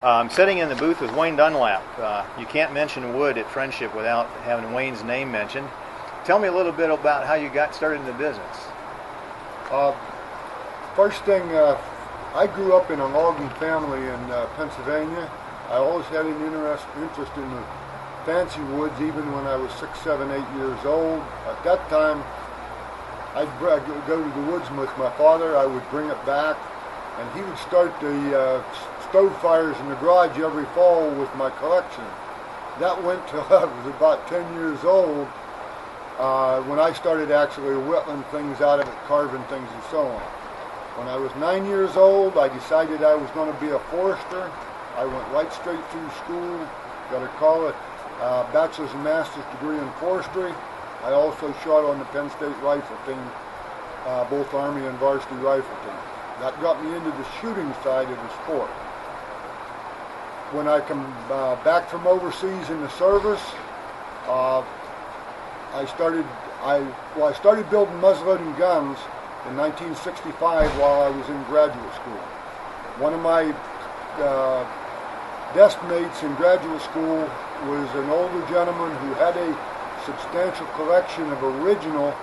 I'm sitting in the booth with Wayne Dunlap. You can't mention wood at Friendship without having Wayne's name mentioned. Tell me a little bit about how you got started in the business. First thing, I grew up in a logging family in Pennsylvania. I always had an interest in the fancy woods, even when I was 6, 7, 8 years old. At that time, I'd go to the woods with my father. I would bring it back, and he would start the stove fires in the garage every fall with my collection. That went till I was about 10 years old, when I started actually whittling things out of it, carving things and so on. When I was 9 years old, I decided I was going to be a forester. I went right straight through school, got a bachelor's and master's degree in forestry. I also shot on the Penn State rifle team, both Army and varsity rifle team. That got me into the shooting side of the sport. When I come back from overseas in the service, I started building muzzleloading guns in 1965 while I was in graduate school. One of my desk mates in graduate school was an older gentleman who had a substantial collection of original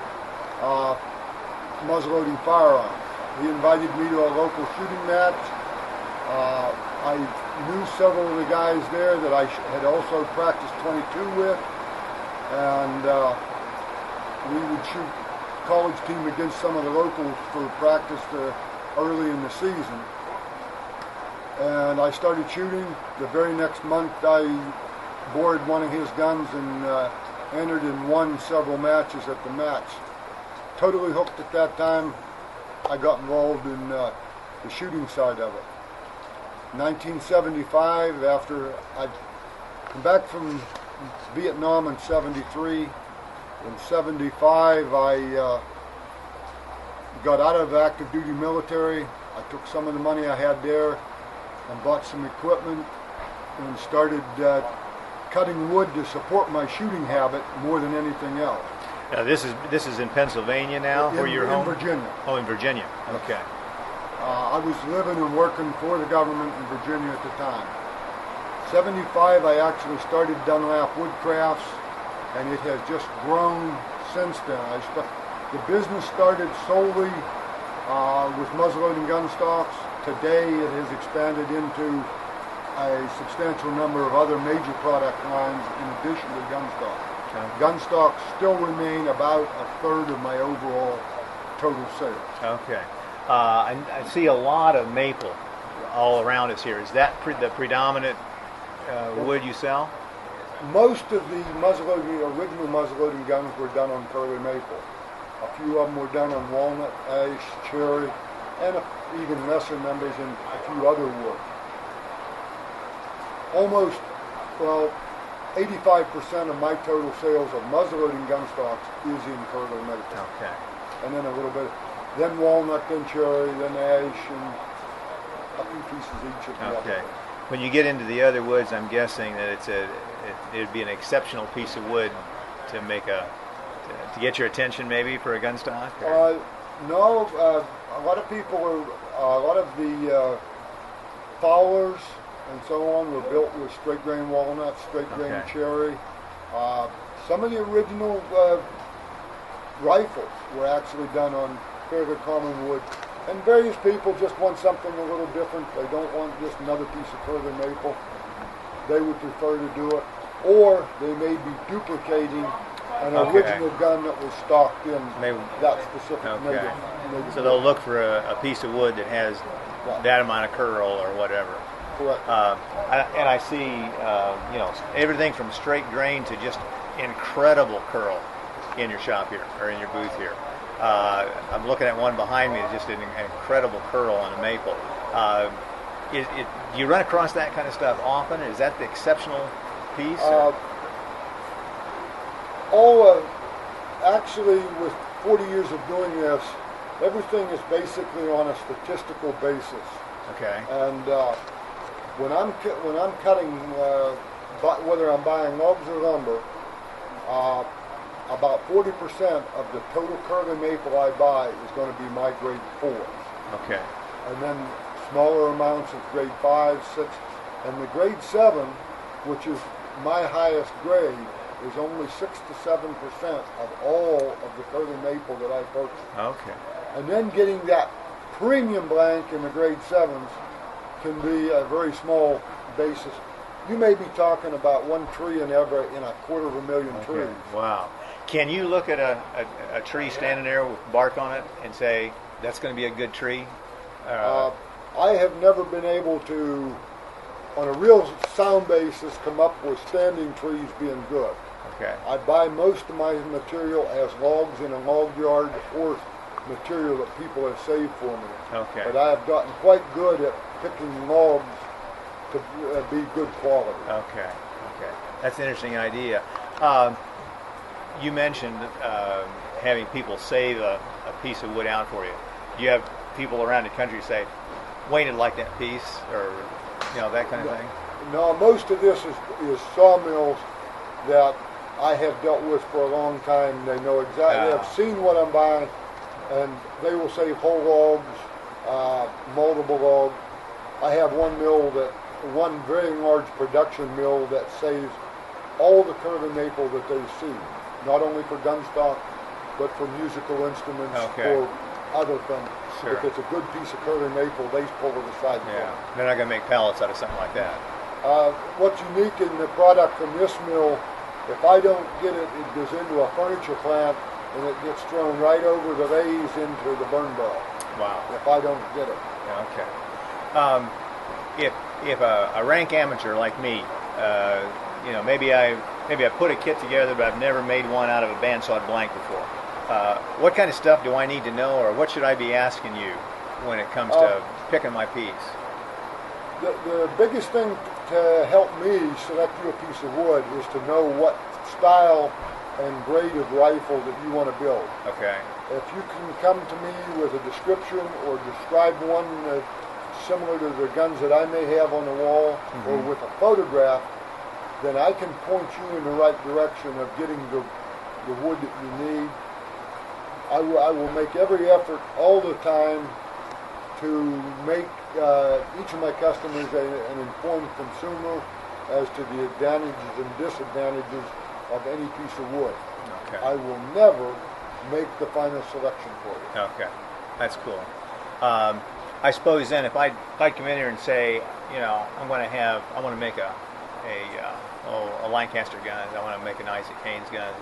muzzleloading firearms. He invited me to a local shooting match. I knew several of the guys there that I had also practiced 22 with, and we would shoot college team against some of the locals for practice early in the season. And I started shooting. The very next month I borrowed one of his guns and entered and won several matches at the match. Totally hooked at that time. I got involved in the shooting side of it. 1975, after I'd come back from Vietnam in 73, in 75 I got out of active duty military. I took some of the money I had there and bought some equipment and started cutting wood to support my shooting habit more than anything else. Now this is in Pennsylvania now, where you're home? In Virginia. Oh, in Virginia. Okay. I was living and working for the government in Virginia at the time. 75, I actually started Dunlap Woodcrafts, and it has just grown since then. The business started solely with muzzleloading gun stocks. Today it has expanded into a substantial number of other major product lines in addition to gun stocks. Okay. Gun stocks still remain about a third of my overall total sales. Okay. I see a lot of maple all around us here. Is that the predominant wood you sell? Most of the original muzzleloading guns were done on curly maple. A few of them were done on walnut, ash, cherry, and even lesser numbers in a few other woods. Almost, 85% of my total sales of muzzleloading gun stocks is in curly maple. Okay. And then a little bit, then walnut, then cherry, then ash, and a few pieces each of the other. Okay. When you get into the other woods, I'm guessing that it'd be an exceptional piece of wood to make to get your attention, maybe, for a gun stock? No, a lot of people a lot of the fowlers and so on were built with straight grain walnut, straight grain cherry. Some of the original rifles were actually done on fairly common wood. And various people just want something a little different. They don't want just another piece of curly maple. They would prefer to do it. Or they may be duplicating an original gun that was stocked in that specific native. So they'll look for a piece of wood that has that amount of curl or whatever. Correct. And I see, everything from straight grain to just incredible curl in your shop here, or in your booth here. I'm looking at one behind me. It's just an incredible curl on a maple. Do you run across that kind of stuff often? Is that the exceptional piece? Actually, with 40 years of doing this, everything is basically on a statistical basis. Okay. And when I'm cutting, whether I'm buying logs or lumber, about 40% of the total curly maple I buy is going to be my grade 4s. Okay. And then smaller amounts of grade 5, 6, And the grade 7, which is my highest grade, is only 6 to 7% of all of the curly maple that I purchase. Okay. And then getting that premium blank in the grade 7s can be a very small basis. You may be talking about one tree in a 250,000 trees. Wow. Can you look at a tree standing there with bark on it and say, that's going to be a good tree? I have never been able to, on a real sound basis, come up with standing trees being good. Okay. I buy most of my material as logs in a log yard or material that people have saved for me. Okay. But I have gotten quite good at picking logs to be good quality. Okay. Okay. That's an interesting idea. You mentioned having people save a piece of wood out for you. Do you have people around the country say, Wayne would like that piece, or that kind of thing? No, most of this is sawmills that I have dealt with for a long time. They know exactly. They have seen what I'm buying, and they will save whole logs, multiple logs. I have one very large production mill that saves all the curly maple that they see, not only for gun stock, but for musical instruments, for other things. Sure. If it's a good piece of curly maple, they pull it aside. Yeah, they're not going to make pallets out of something like that. What's unique in the product from this mill, if I don't get it, it goes into a furniture plant and it gets thrown right over the rays into the burn barrel. Wow. If I don't get it. Okay. If a rank amateur like me, maybe I put a kit together, but I've never made one out of a bandsawed blank before. What kind of stuff do I need to know, or what should I be asking you when it comes to picking my piece? The biggest thing to help me select you a piece of wood is to know what style and grade of rifle that you want to build. Okay. If you can come to me with a description or describe one similar to the guns that I may have on the wall, or with a photograph, then I can point you in the right direction of getting the wood that you need. I will make every effort all the time to make each of my customers an informed consumer as to the advantages and disadvantages of any piece of wood. Okay. I will never make the final selection for you. Okay, that's cool. I suppose then if I'd come in here and say, I want to make a Lancaster gun, I want to make an Isaac Haynes gun,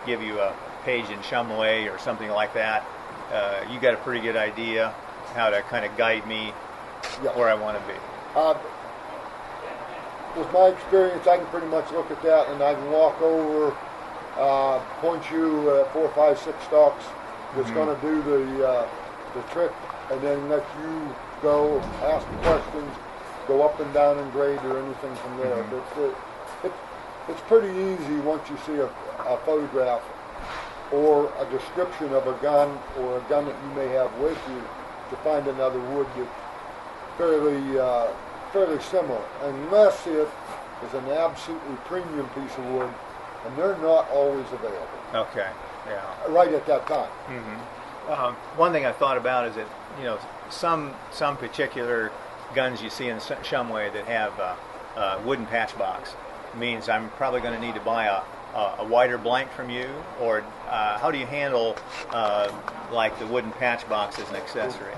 give you a page in Shumway or something like that, you got a pretty good idea how to kind of guide me where I want to be. With my experience, I can pretty much look at that and I can walk over, point you 4, 5, 6 stalks that's going to do the trick, and then let you go ask questions, go up and down in grade or anything from there. But it's pretty easy once you see a photograph or a description of a gun or a gun that you may have with you to find another wood that's fairly similar, unless it is an absolutely premium piece of wood, and they're not always available. Okay, yeah. Right at that time. One thing I thought about is that some particular guns you see in Shumway that have a wooden patch box means I'm probably going to need to buy a wider blank from you, or how do you handle like the wooden patch box as an accessory?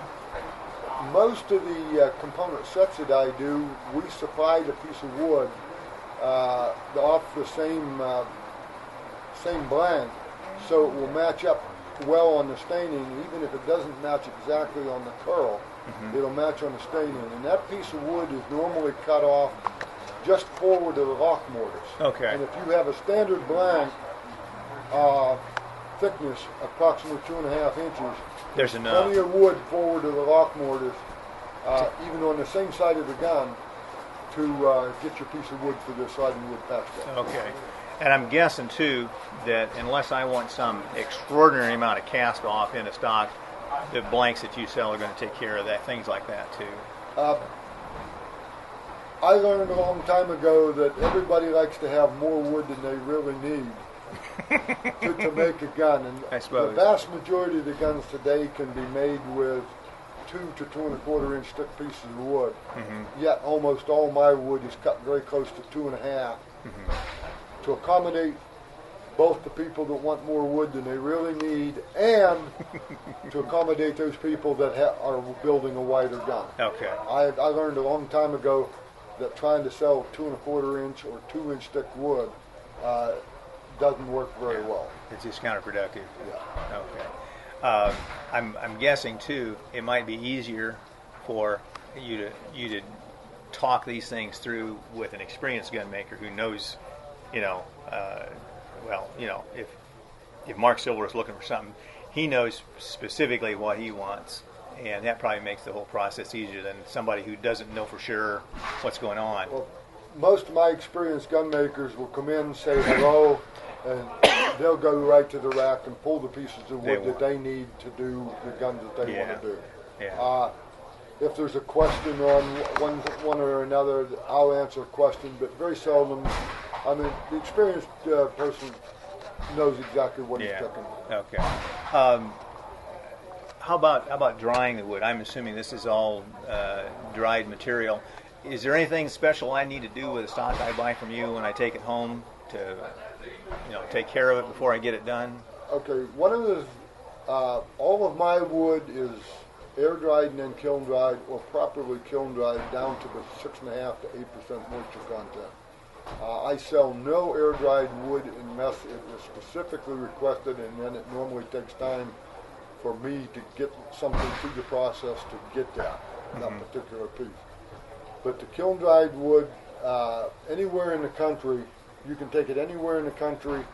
Most of the component sets that I do, we supply the piece of wood off the same blank, so it will match up well on the staining. Even if it doesn't match exactly on the curl, it'll match on the staining. And that piece of wood is normally cut off just forward of the lock mortise. Okay. And if you have a standard blank thickness, approximately 2.5 inches, there's enough. Plenty of wood forward of the lock mortise, even on the same side of the gun, to get your piece of wood for the sliding wood patch box. Okay. And I'm guessing, too, that unless I want some extraordinary amount of cast off in a stock, the blanks that you sell are going to take care of that, things like that, too. I learned a long time ago that everybody likes to have more wood than they really need to make a gun. And I suppose the vast majority of the guns today can be made with 2 to 2 1/4 inch thick pieces of wood. Mm-hmm. Yet almost all my wood is cut very close to 2.5 to accommodate both the people that want more wood than they really need and to accommodate those people that are building a wider gun. Okay. I learned a long time ago that trying to sell 2 1/4 inch or 2 inch thick wood doesn't work very well. It's just counterproductive. Yeah. Okay. I'm guessing too. It might be easier for you to talk these things through with an experienced gun maker who knows, if Mark Silver is looking for something, he knows specifically what he wants, and that probably makes the whole process easier than somebody who doesn't know for sure what's going on. Well, most of my experienced gun makers will come in, say hello, and they'll go right to the rack and pull the pieces of wood that they need to do the guns that they want to do. Yeah. If there's a question on one or another, I'll answer a question, but very seldom. I mean, the experienced person knows exactly what he's picking. Okay. How about drying the wood? I'm assuming this is all dried material. Is there anything special I need to do with the stock I buy from you when I take it home to, take care of it before I get it done? Okay. One of the all of my wood is air dried and then kiln dried, or properly kiln dried down to the 6.5 to 8% moisture content. I sell no air dried wood unless it is specifically requested, and then it normally takes time for me to get something through the process to get that particular piece. But the kiln dried wood, anywhere in the country, you can take it anywhere in the country,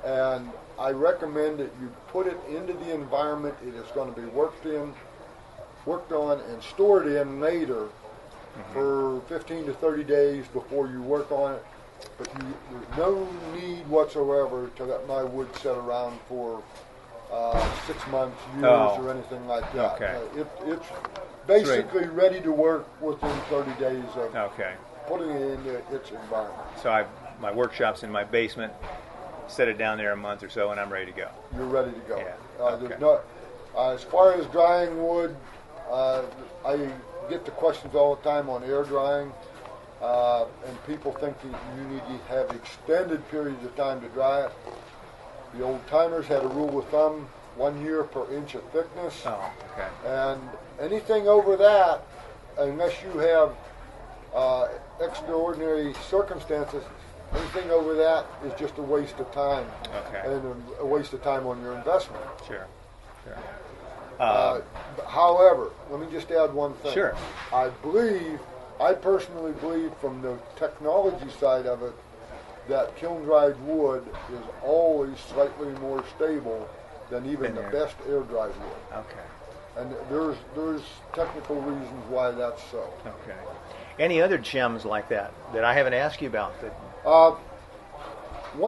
and I recommend that you put it into the environment it is going to be worked on, and stored in later for 15 to 30 days before you work on it. But there's no need whatsoever to let my wood sit around for 6 months, years, or anything like that. Okay. It's basically ready to work within 30 days of putting it into its environment. So my workshop's in my basement. Set it down there a month or so, and I'm ready to go. You're ready to go. Yeah. There's not, as far as drying wood, I get the questions all the time on air drying, and people think that you need to have extended periods of time to dry it. The old timers had a rule of thumb, 1 year per inch of thickness. Oh, okay. And anything over that, unless you have extraordinary circumstances, anything over that is just a waste of time. Okay. And a waste of time on your investment. Sure. However, let me just add one thing. Sure. I personally believe from the technology side of it, that kiln-dried wood is always slightly more stable than even the best air-dried wood. Okay. And there's technical reasons why that's so. Okay. Any other gems like that I haven't asked you about?